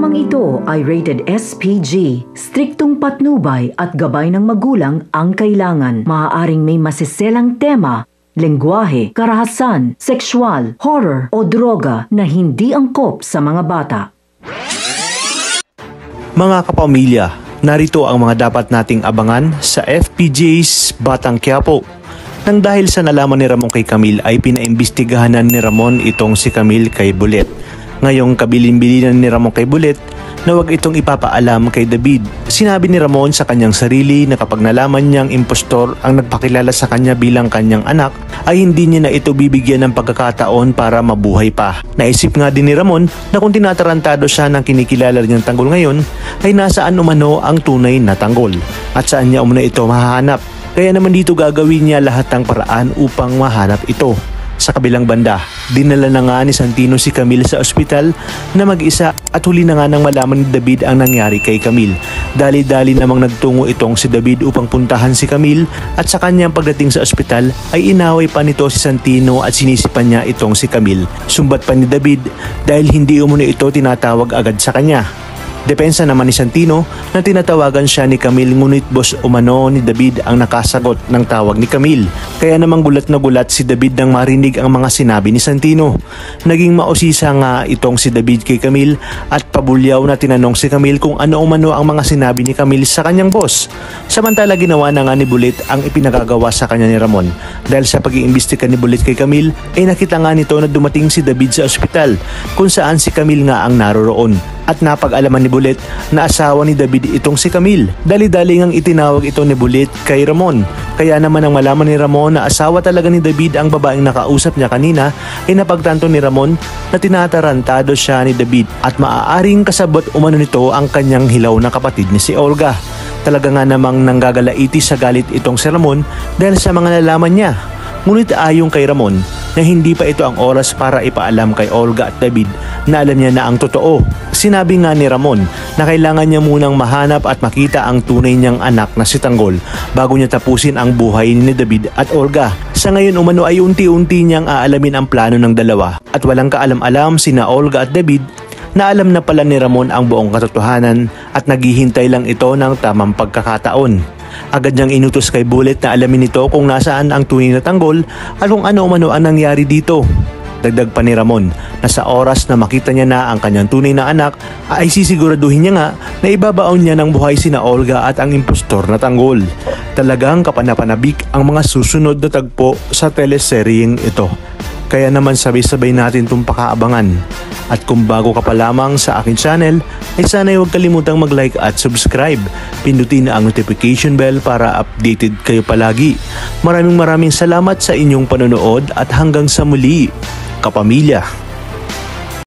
Programang ito ay rated SPG. Striktong patnubay at gabay ng magulang ang kailangan. Maaaring may masiselang tema, lengguwahe, karahasan, sexual, horror o droga na hindi angkop sa mga bata. Mga kapamilya, narito ang mga dapat nating abangan sa FPJ's Batang Quiapo. Nang dahil sa nalaman ni Ramon kay Camille ay pinaimbestigahanan ni Ramon itong si Camille kay Bullet. Ngayong kabilin-bilinan ni Ramon kay Bullet na huwag itong ipapaalam kay David. Sinabi ni Ramon sa kanyang sarili na kapag nalaman niyang impostor ang nagpakilala sa kanya bilang kanyang anak ay hindi niya na ito bibigyan ng pagkakataon para mabuhay pa. Naisip nga din ni Ramon na kung tinatarantado siya ng kinikilala niyang tanggol ngayon ay nasaan umano ang tunay na tanggol at saan niya umano ito mahahanap. Kaya naman dito gagawin niya lahat ng paraan upang mahanap ito. Sa kabilang banda, dinala na nga ni Santino si Camille sa ospital na mag-isa at huli na nga nang malaman ni David ang nangyari kay Camille. Dali-dali namang nagtungo itong si David upang puntahan si Camille at sa kanyang pagdating sa ospital ay inaway pa nito si Santino at sinisipan niya itong si Camille. Sumbat pa ni David dahil hindi umano ito tinatawag agad sa kanya. Depensa naman ni Santino na tinatawagan siya ni Camille ngunit boss umano ni David ang nakasagot ng tawag ni Camille. Kaya namang gulat na gulat si David nang marinig ang mga sinabi ni Santino. Naging mausisa nga itong si David kay Camille at pabulyaw na tinanong si Camille kung ano umano ang mga sinabi ni Camille sa kanyang boss. Samantala ginawa na nga ni Bullet ang ipinagagawa sa kanya ni Ramon. Dahil sa pag-iimbestiga ni Bullet kay Camille ay nakita nga nito na dumating si David sa ospital kung saan si Camille nga ang naroroon. At napag-alaman ni Bullet na asawa ni David itong si Camille. Dali-dali ngang itinawag ito ni Bullet kay Ramon. Kaya naman nang malaman ni Ramon na asawa talaga ni David ang babaeng nakausap niya kanina ay napagtanto ni Ramon na tinatarantado siya ni David at maaaring kasabot umano nito ang kanyang hilaw na kapatid ni si Olga. Talaga nga namang nanggagalaiti sa galit itong si Ramon dahil sa mga nalaman niya. Ngunit ayon kay Ramon na hindi pa ito ang oras para ipaalam kay Olga at David na alam niya na ang totoo. Sinabi nga ni Ramon na kailangan niya munang mahanap at makita ang tunay niyang anak na si Tanggol bago niya tapusin ang buhay ni David at Olga. Sa ngayon umano ay unti-unti niyang aalamin ang plano ng dalawa at walang kaalam-alam sina Olga at David na alam na pala ni Ramon ang buong katotohanan at naghihintay lang ito ng tamang pagkakataon. Agad niyang inutos kay Bullet na alamin nito kung nasaan ang tunay na tanggol at kung ano-umano ang nangyari dito. Dagdag pa ni Ramon na sa oras na makita niya na ang kanyang tunay na anak ay sisiguraduhin niya nga na ibabaon niya ng buhay sina Olga at ang impostor na tanggol. Talagang kapanapanabik ang mga susunod na tagpo sa teleseryeng ito. Kaya naman sabay-sabay natin itong pakaabangan. At kung bago ka pa lamang sa aking channel, ay sana'y huwag kalimutang mag-like at subscribe. Pindutin na ang notification bell para updated kayo palagi. Maraming salamat sa inyong panonood at hanggang sa muli, kapamilya.